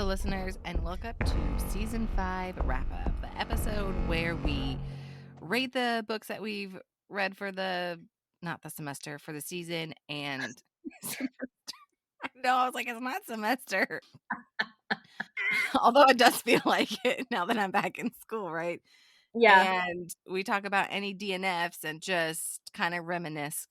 listeners, and welcome to Season 5 Wrap Up, the episode where we rate the books that we've read for not the semester, for the season. And no, I was like, it's not semester. Although it does feel like it now that I'm back in school, right? Yeah. And we talk about any DNFs and just kind of reminisce.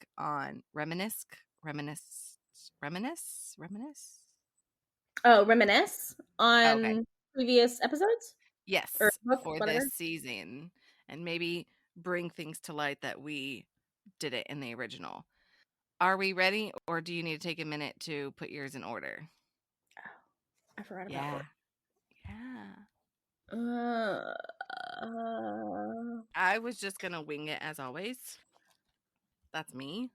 Oh, reminisce Okay. on previous episodes or Yes, books, for whatever. this season, and maybe bring things to light that we did it in the original. Are we ready, or do you need to take a minute to put yours in order? I forgot about Yeah. what. Yeah. Uh, I was just going to wing it as always. That's me.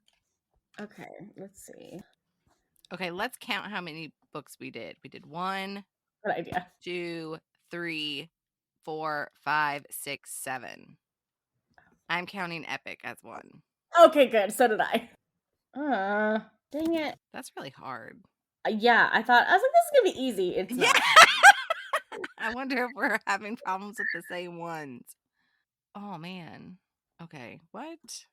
okay, let's see. Okay, let's count how many books we did. We did 1, Good idea. 2, 3, 4, 5, 6, 7. I'm counting Epic as 1. Okay, good. So did I. Dang it. That's really hard. Yeah, I was like, this is gonna be easy. It's Yeah. not. I wonder if we're having problems with the same ones. Oh, man. Okay, what?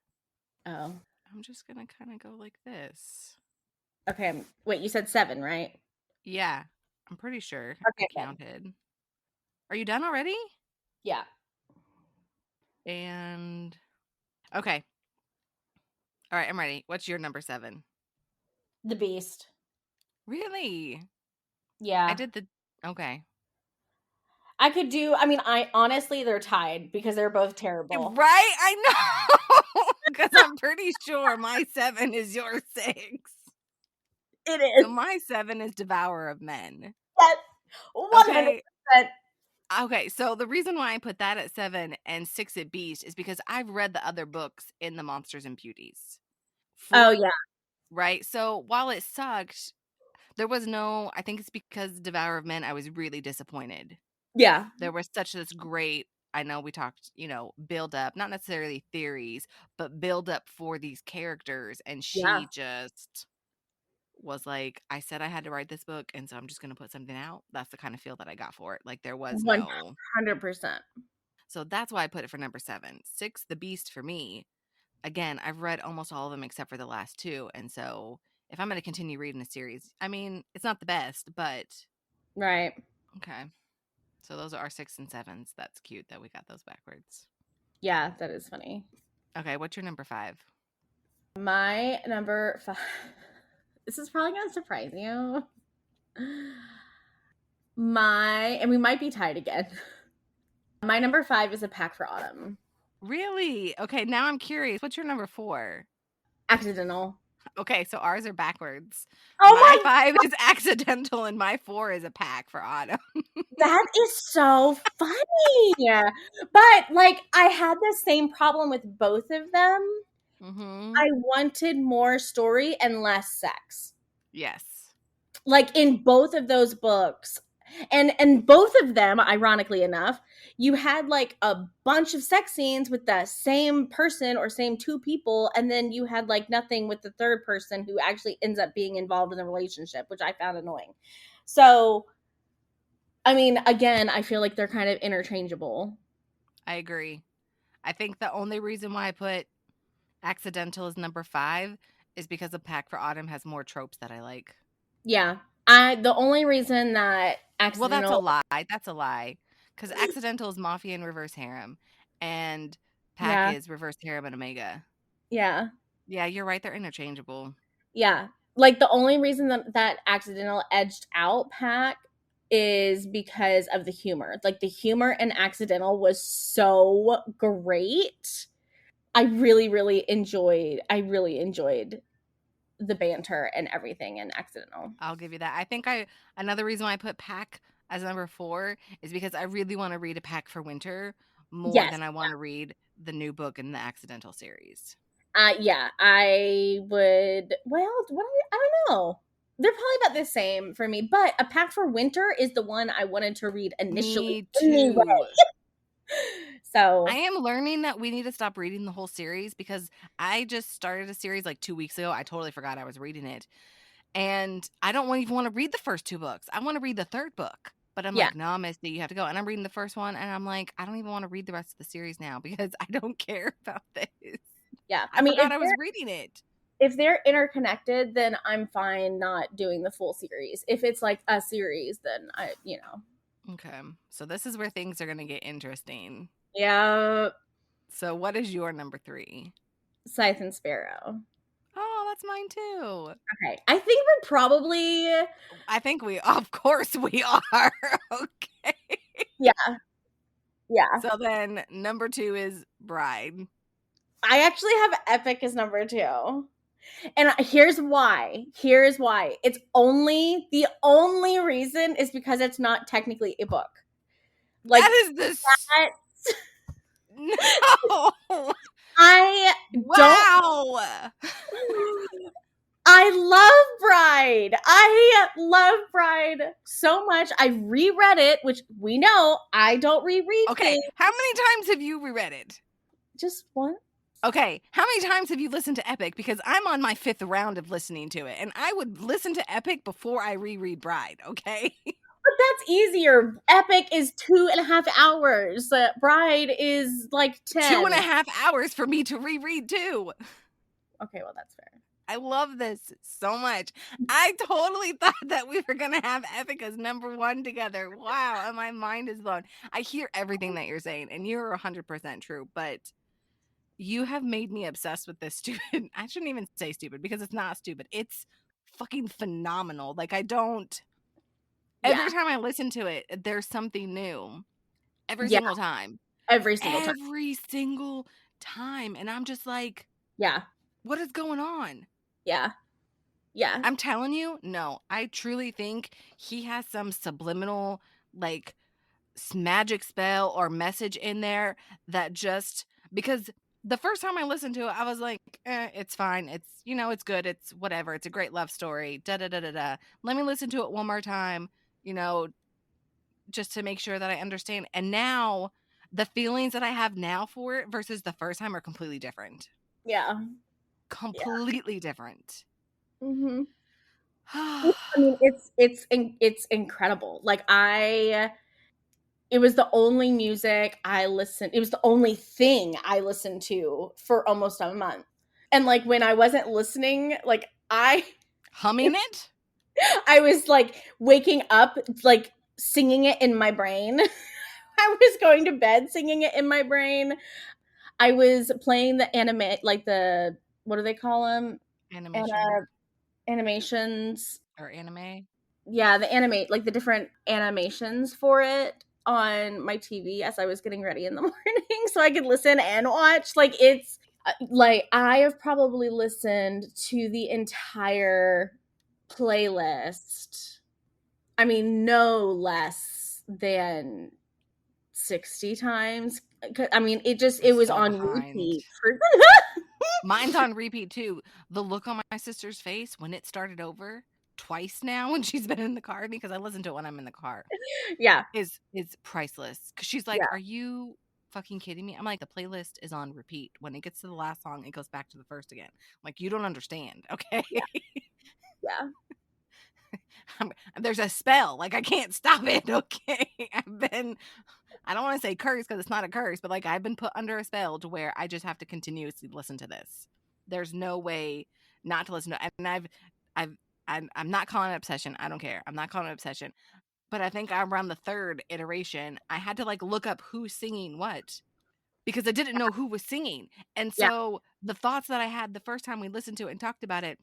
Oh. I'm just gonna kind of go like this. Okay. Wait, you said 7, right? Yeah, I'm pretty sure I Okay, good. counted. Are you done already? Yeah. And okay. All right, I'm ready. What's your number 7? The Beast. Really? I Yeah. did the okay. I could do, I honestly, they're tied because they're both terrible. Right? I know. Because I'm pretty sure my 7 is your 6. It is. So my 7 is Devourer of Men. Yes. 100%. Okay. Okay, so the reason why I put that at 7 and 6 at Beast is because I've read the other books in the Monsters and Beauties. Oh, yeah. Right? So while it sucked, there was no, I think it's because Devourer of Men, I was really disappointed. Yeah. There was such this great, I know we talked, build up, not necessarily theories, but build up for these characters. And Yeah. she just was like, I said I had to write this book, and so I'm just going to put something out. That's the kind of feel that I got for it. Like there was no. 100%. So that's why I put it for number 7. 6, The Beast for me. Again, I've read almost all of them except for the last 2. And so if I'm going to continue reading a series, I mean, it's not the best, but Right. okay. So those are our 6 and 7s. That's cute that we got those backwards. Yeah, that is funny. Okay, what's your number 5? My number 5. This is probably going to surprise you. And we might be tied again. My number 5 is A Pack for Autumn. Really? Okay, now I'm curious. What's your number 4? Accidental. Okay, so ours are backwards. Oh my my 5 is Accidental, and my 4 is A Pack for Autumn. That is so funny. But like I had the same problem with both of them. Mm-hmm. I wanted more story and less sex. Yes. Like in both of those books. And both of them, ironically enough, you had like a bunch of sex scenes with the same person or same 2 people, and then you had like nothing with the third person who actually ends up being involved in the relationship, which I found annoying. So I mean, again, I feel like they're kind of interchangeable. I agree. I think the only reason why I put Accidental as number 5 is because A Pack for Autumn has more tropes that I like. Yeah. The only reason that Accidental... Well, that's a lie. That's a lie. Because Accidental is Mafia and Reverse Harem, and Pack Yeah. is Reverse Harem and Omega. Yeah. Yeah, you're right. They're interchangeable. Yeah. Like the only reason that Accidental edged out Pack is because of the humor. Like the humor in Accidental was so great. I really enjoyed the banter and everything in Accidental. I'll give you that. I think another reason why I put Pack as number 4 is because I really want to read A Pack for Winter more Yes. than I want to read the new book in the Accidental series. Yeah, I would. Well, I don't know. They're probably about the same for me, but A Pack for Winter is the one I wanted to read initially. Me too. So I am learning that we need to stop reading the whole series because I just started a series like 2 weeks ago. I totally forgot I was reading it. And I don't even want to read the first 2 books. I want to read the third book. But I'm Yeah. like, "No, Misty, you have to go." And I'm reading the first one, and I'm like, "I don't even wanna read the rest of the series now because I don't care about this." Yeah. I I mean, forgot I was reading it. if they're interconnected, then I'm fine not doing the full series. If it's like a series, then Okay, so this is where things are gonna get interesting. Yeah, So what is your number 3? Scythe and Sparrow. Oh, that's mine too. Okay. I think we're probably I think of course we are. Okay. yeah, yeah. So then number 2 is Bride. I actually have Epic as number 2. And here's why. Here's why. It's only the only reason is because it's not technically a book. That Like is this that no. I don't Wow. I love Bride. I love Bride so much. I reread it, which we know I don't reread Okay, things. how many times have you reread it? Just once. Okay, how many times have you listened to Epic? Because I'm on my 5th round of listening to it, and I would listen to Epic before I reread Bride, okay? But that's easier. Epic is 2.5 hours. Bride is like Two and 10. a half hours for me to reread too. Okay, well that's fair. I love this so much. I totally thought that we were gonna have Epic as number 1 together. Wow, and my mind is blown. I hear everything that you're saying, and you're 100% true, but you have made me obsessed with this stupid I shouldn't even say stupid because it's not stupid. It's fucking phenomenal. Like, I don't Yeah. every time I listen to it, there's something new. Every Yeah. single time. Every single time. Every single time, and I'm just like, Yeah. "What is going on?" Yeah. Yeah. I'm telling you, no, I truly think he has some subliminal, like, magic spell or message in there that just because the first time I listened to it, I was like, it's fine. It's, it's good. It's whatever. It's a great love story. Da da da da da. Let me listen to it one more time, you know, just to make sure that I understand. And now the feelings that I have now for it versus the first time are completely different. Yeah. Yeah. Completely different. Mhm. I mean, it's incredible. Like it was the only music I listened. It was the only thing I listened to for almost a month. And like when I wasn't listening, like Humming it? I was like waking up, like singing it in my brain. I was going to bed singing it in my brain. I was playing the anime, like the what do they call them? Animation Animations. or anime? Yeah, the animate, like the different animations for it on my TV as I was getting ready in the morning so I could listen and watch. Like it's like I have probably listened to the entire playlist. I mean, no less than 60 times. I mean, I'm it was so on behind. repeat for Mine's on repeat too. The look on my sister's face when it started over twice now when she's been in the car because I listen to it when I'm in the car yeah, is priceless. Cause she's like, yeah, "Are you fucking kidding me?" I'm like, "The playlist is on repeat. When it gets to the last song, it goes back to the first again." I'm like, "You don't understand, okay?" yeah, yeah, There's a spell. Like I can't stop it, okay? I don't want to say curse because it's not a curse, but like I've been put under a spell to where I just have to continuously listen to this. There's no way not to listen to it. And I've, I'm not calling it obsession. I don't care. I'm not calling it obsession. But I think around the third iteration, I had to like look up who's singing what because I didn't know who was singing. And yeah, so the thoughts that I had the first time we listened to it and talked about it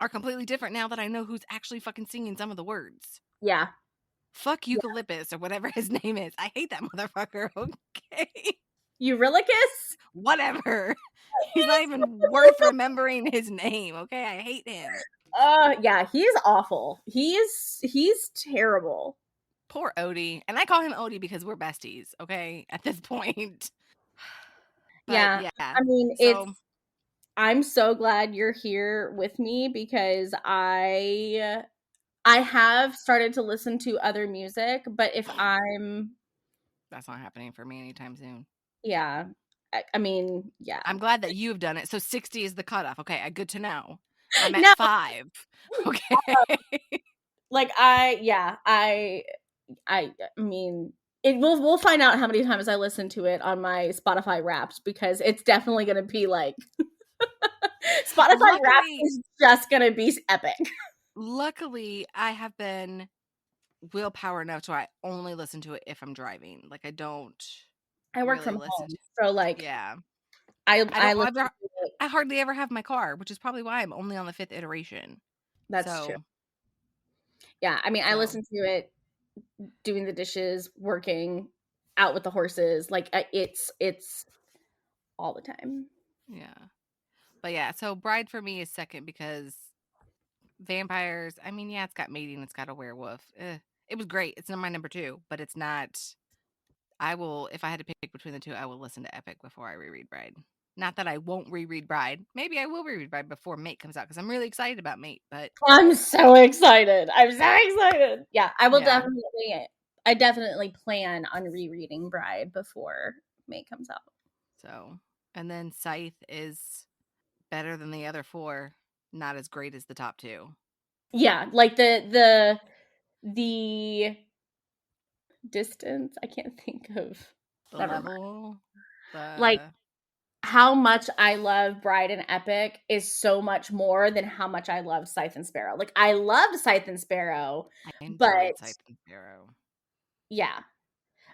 are completely different now that I know who's actually fucking singing some of the words. yeah. Fuck Eucalyptus or whatever his name is. I hate that motherfucker. Okay. Eurylochus? Whatever. He's not even worth remembering his name. Okay. I hate him. Yeah, he's awful. He's terrible. Poor Odie. And I call him Odie because we're besties. Okay. At this point. But Yeah. yeah. I mean, So I'm so glad you're here with me because I have started to listen to other music, but if I'm that's not happening for me anytime soon. yeah, I mean, yeah. I'm glad that you've done it. So 60 is the cutoff. Okay. Good to know. I'm at No, 5. Okay. like yeah, I I mean, we'll find out how many times I listen to it on my Spotify Wrapped, because it's definitely going to be like Spotify Wrapped Luckily, is just going to be epic. luckily, I have been willpower enough to I only listen to it if I'm driving. Like I don't I work really from listen home, to. so like Yeah. I I don't listen ever to it. I hardly ever have my car, which is probably why I'm only on the 5th iteration. That's true. So Yeah, I mean, I so listen to it doing the dishes, working, out with the horses. Like it's all the time. yeah. But yeah, so Bride for me is second because vampires, I mean, yeah, it's got mating, it's got a werewolf. It was great. It's not my number 2, but it's not. I will, if I had to pick between the two, I will listen to Epic before I reread Bride. Not that I won't reread Bride. Maybe I will reread Bride before Mate comes out because I'm really excited about Mate. But I'm so excited. I'm so excited. Yeah, yeah, I definitely plan on rereading Bride before May comes out. so and then Scythe is better than the other 4, not as great as the top 2. Yeah, like the distance. I can't think of. The Never mind. level, Like the how much I love Bride and Epic is so much more than how much I love Scythe and Sparrow. Like I loved Scythe and Sparrow, I but enjoyed Scythe and Sparrow. yeah,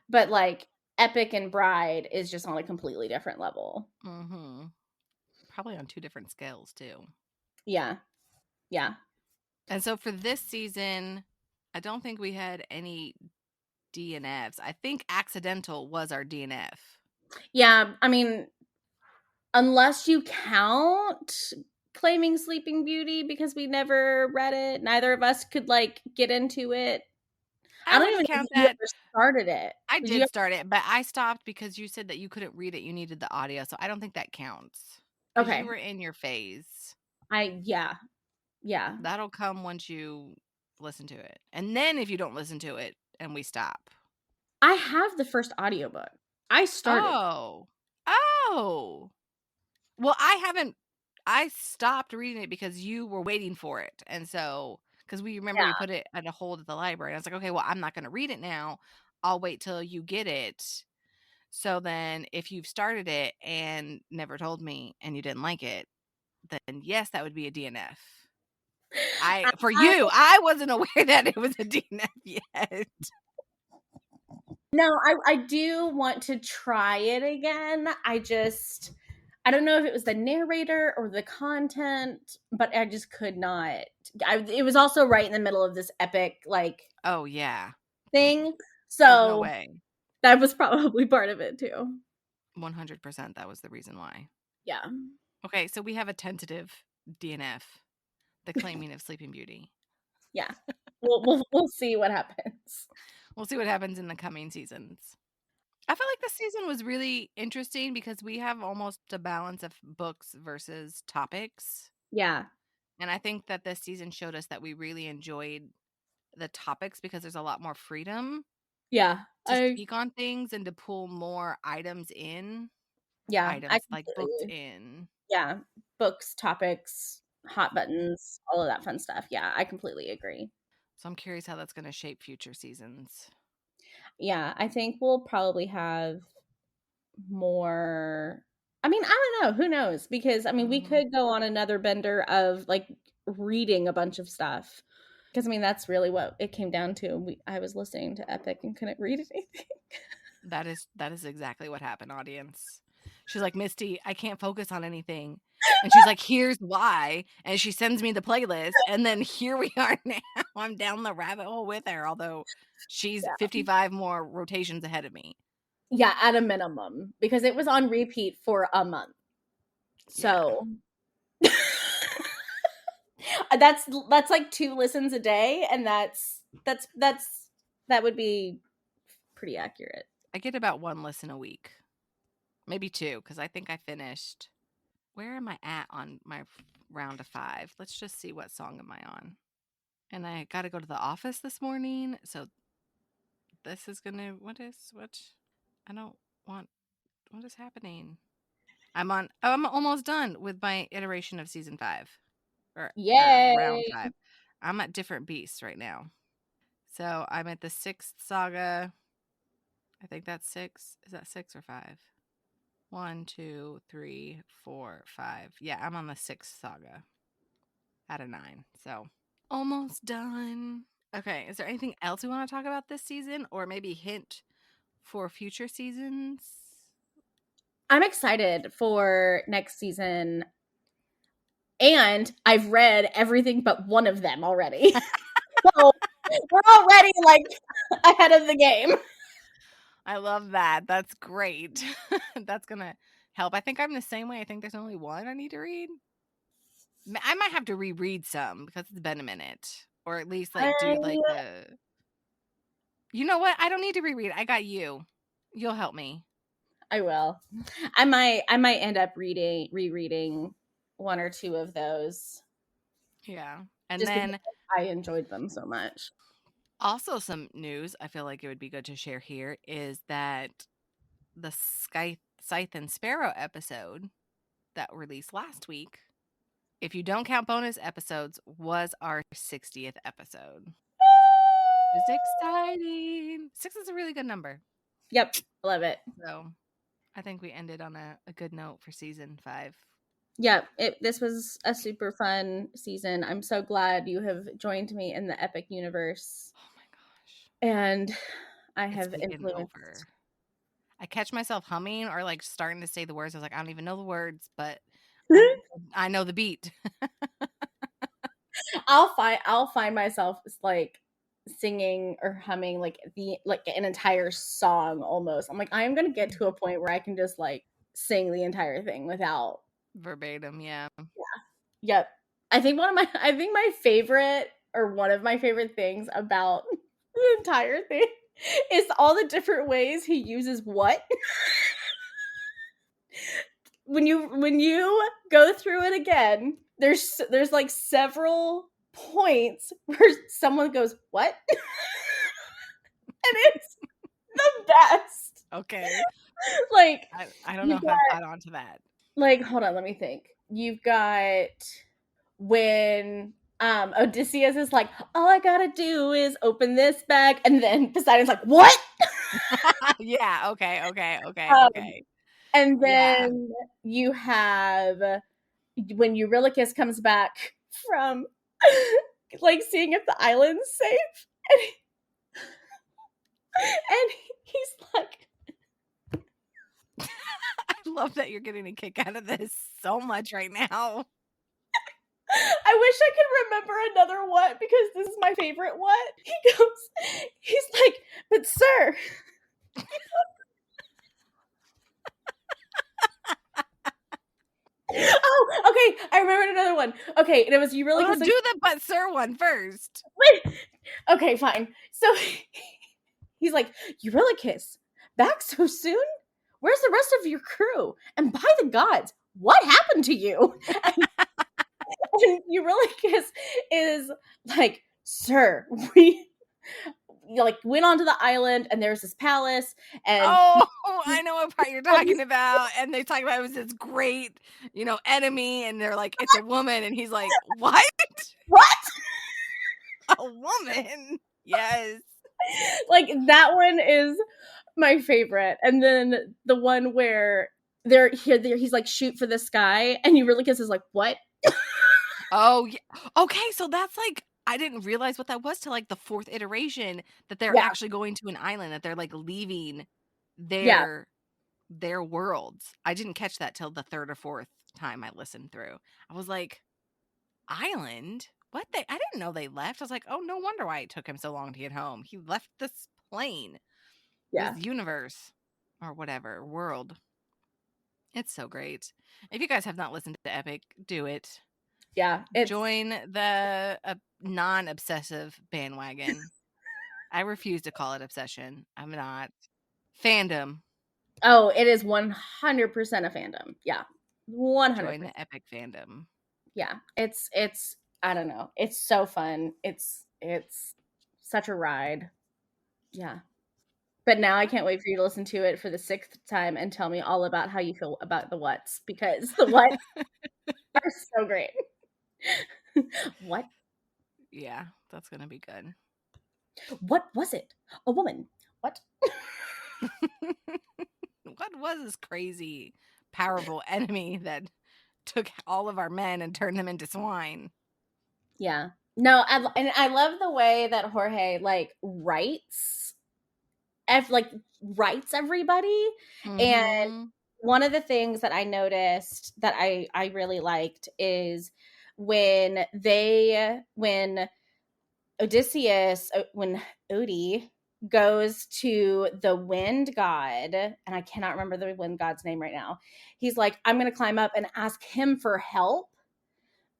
but like Epic and Bride is just on a completely different level. Mm-hmm. Probably on 2 different scales too. Yeah, yeah, And so for this season, I don't think we had any DNFs. I think Accidental was our DNF. yeah. I mean, unless you count Claiming Sleeping Beauty, because we never read it, neither of us could like get into it. I I don't even wouldn't know if count you that. ever started it. I Did you? did start it, but I stopped because you said that you couldn't read it. You needed the audio. So I don't think that counts because you Okay. were in your phase. Yeah, yeah. That'll come once you listen to it. And then if you don't listen to it and we stop. I have the first audiobook. I started. Oh. Oh. Well, I stopped reading it because you were waiting for it. And so, because we remember we Yeah. put it at a hold at the library. I was like, okay, well, I'm not going to read it now. I'll wait till you get it. So then if you've started it and never told me and you didn't like it, then yes, that would be a DNF. For I you, I wasn't aware that it was a DNF yet. No, I do want to try it again. I don't know if it was the narrator or the content, but I just could not. It was also right in the middle of this epic like Oh, yeah. thing, There's no so way. that was probably part of it too. 100% that was the reason why. Yeah, Okay, so we have a tentative DNF, the claiming of Sleeping Beauty. yeah. We'll see what happens. We'll see what happens in the coming seasons. I feel like this season was really interesting because we have almost a balance of books versus topics. Yeah, And I think that this season showed us that we really enjoyed the topics because there's a lot more freedom yeah. to speak on things and to pull more items in. I Items like booked completely. in. Yeah, books, topics, hot buttons, all of that fun stuff. Yeah, I completely agree. So I'm curious how that's going to shape future seasons. Yeah, I think we'll probably have more. I mean, I don't know. Who knows? Because I mean, we Hmm. could go on another bender of like reading a bunch of stuff. Because I mean, that's really what it came down to. I was listening to Epic and couldn't read anything. That is exactly what happened, audience. She's like, "Misty, I can't focus on anything." And she's like, "Here's why." And she sends me the playlist, and then here we are now. I'm down the rabbit hole with her, although she's Yeah, 55 more rotations ahead of me. yeah, at a minimum, because it was on repeat for a month. Yeah. So that's like 2 listens a day, and that would be pretty accurate. I get about 1 listen a week. Maybe 2 cuz I think I finished. Where am I at on my round of 5? Let's just see what song am I on. And I got to go to the office this morning, so this is going to what I don't want what is happening? I'm almost done with my iteration of season 5 or round Yay! 5. I'm at different beasts right now. So I'm at the 6th saga. I think that's 6. Is that 6 or 5? 1, 2, 3, 4, 5. Yeah, I'm on the 6th saga out of 9. So almost done. Okay, is there anything else we want to talk about this season, or maybe hint for future seasons? I'm excited for next season, and I've read everything but one of them already. So we're already like ahead of the game. I love that. That's great. That's gonna help. I think I'm the same way. I think there's only one I need to read. I might have to reread some because it's been a minute, or at least like do like I a. You know what? I don't need to reread. I got you. You'll help me. I will. I might end up rereading one or two of those Yeah, and just because then I enjoyed them so much. also some news. I feel like it would be good to share here is that the Scythe and Sparrow episode that released last week, if you don't count bonus episodes, was our 60th episode. It's exciting. 6 is a really good number. Yep, love it. So I think we ended on a good note for season 5. Yeah, this was a super fun season. I'm so glad you have joined me in the epic universe, Oh my gosh. and I It's have taken over. influenced. I catch myself humming or like starting to say the words. I was like, I don't even know the words, but I know the beat. I'll find myself like singing or humming like an entire song almost. I'm like, I am gonna get to a point where I can just like sing the entire thing without. Verbatim, yeah. Yep. I think my favorite or one of my favorite things about the entire thing is all the different ways he uses what. When you go through it again, there's like several points where someone goes, "What?" and it's the best. Okay. Like I don't know you've if got I've caught on to that. like hold on, let me think. You've got when Odysseus is like, all I gotta do is open this bag, and then Poseidon's like, what? Yeah, okay, okay, okay, Um, okay. and Yeah. then you have when Eurylochus comes back from like seeing if the island's safe, and, and he's like, I love that you're getting a kick out of this so much right now. I wish I could remember another what because this is my favorite what. He's like, but sir, oh, okay, I remembered another one. Okay, and it was Oh, Eurylochus like, do the but sir one first. wait. Okay, fine. So he's like, Eurylochus, back so soon? Where's the rest of your crew? And by the gods, what happened to you? And Eurylochus is like, sir, we like went onto the island and there's this palace and Oh, I know what part you're talking about. And they talk about it was this great, enemy, and they're like, it's a woman, and he's like, what? what? A woman? Yes. Like that one is my favorite. And then the one where he's like shoot for the sky and Eurylochus is like, what? Oh, yeah. Okay, so that's like I didn't realize what that was till like the 4th iteration that they're Yeah, actually going to an island, that they're like leaving yeah, their worlds. I didn't catch that till the 3rd or 4th time I listened through. I was like, "Island? What I didn't know they left." I was like, "Oh, no wonder why it took him so long to get home. He left this plane, this yeah, universe or whatever, world." It's so great. If you guys have not listened to Epic, do it. yeah. It's Join the non-obsessive bandwagon. I refuse to call it obsession. I'm not. Fandom. it is 100% a fandom. Yeah. Join 100%. the epic fandom. Yeah. It's I don't know. It's so fun. It's such a ride. Yeah. But now I can't wait for you to listen to it for the 6th time and tell me all about how you feel about the whats because the whats are so great. What? Yeah, that's gonna be good. What was it? A woman. What? What was this crazy, powerful enemy that took all of our men and turned them into swine? Yeah. No, and I love the way that Jorge like like writes everybody. And Mm-hmm. one of the things that I noticed that I really liked is when Odysseus when Odie goes to the wind god, and I cannot remember the wind god's name right now. He's like, I'm going to climb up and ask him for help,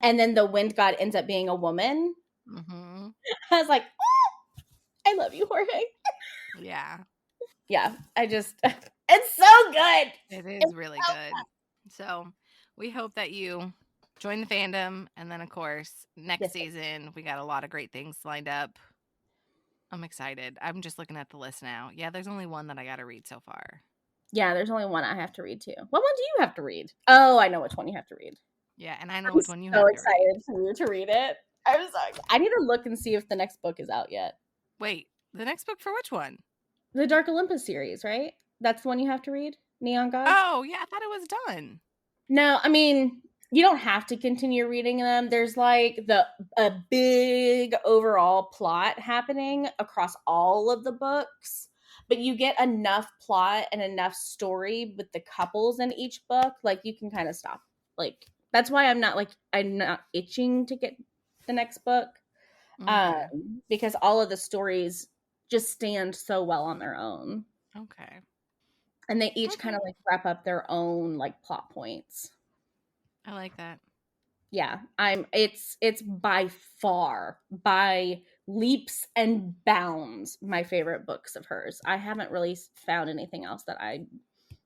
and then the wind god ends up being a woman. Mm-hmm. I was like, oh, I love you, Jorge. Yeah, Yeah, I just it's so good. it is It's really so good. So we hope that you join the fandom. And then, of course, next yes. season, we got a lot of great things lined up. I'm excited. I'm just looking at the list now. Yeah, there's only one that I got to read so far. Yeah, there's only one I have to read too. What one do you have to read? Oh, I know which one you have to read. Yeah, and I know I'm which one you so have to read. excited for you to read it. I'm so excited. I need to look and see if the next book is out yet. Wait, the next book for which one? The Dark Olympus series, right? That's the one you have to read? Neon Gods? Oh, yeah, I thought it was done. No, I mean, you don't have to continue reading them. There's like a big overall plot happening across all of the books, but you get enough plot and enough story with the couples in each book, like you can kind of stop. Like that's why I'm not itching to get the next book. Okay. Because all of the stories just stand so well on their own. Okay. And they each kind Okay. of like wrap up their own like plot points. I like that. Yeah, it's by far, by leaps and bounds, my favorite books of hers. I haven't really found anything else that I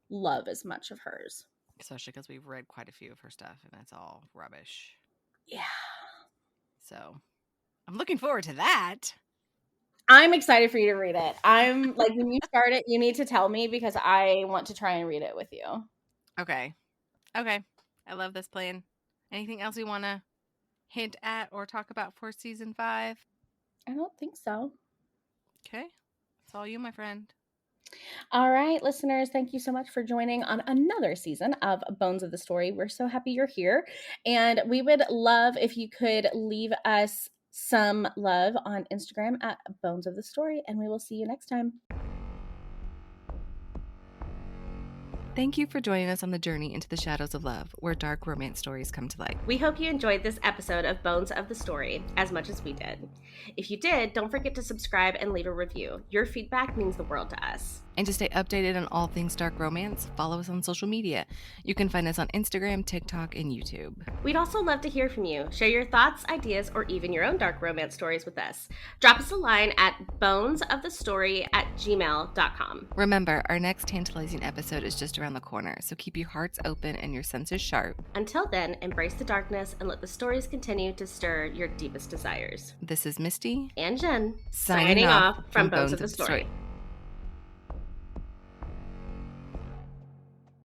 love as much of hers. Especially because we've read quite a few of her stuff and it's all rubbish. Yeah. So I'm looking forward to that. I'm excited for you to read it. I'm like, when you start it, you need to tell me because I want to try and read it with you. Okay. Okay. I love this plan. Anything else we want to hint at or talk about for season 5? I don't think so. Okay. It's all you, my friend. All right, listeners, thank you so much for joining on another season of Bones of the Story. We're so happy you're here. And we would love if you could leave us some love on Instagram at Bones of the Story, and we will see you next time. Thank you for joining us on the journey into the shadows of love, where dark romance stories come to light. We hope you enjoyed this episode of Bones of the Story as much as we did. If you did, don't forget to subscribe and leave a review. Your feedback means the world to us. And to stay updated on all things dark romance, follow us on social media. You can find us on Instagram, TikTok, and YouTube. We'd also love to hear from you. Share your thoughts, ideas, or even your own dark romance stories with us. Drop us a line at bonesofthestory@gmail.com. Remember, our next tantalizing episode is just around the corner, so keep your hearts open and your senses sharp. Until then, embrace the darkness and let the stories continue to stir your deepest desires. This is Misty And Jenn, signing off from Bones of the Story.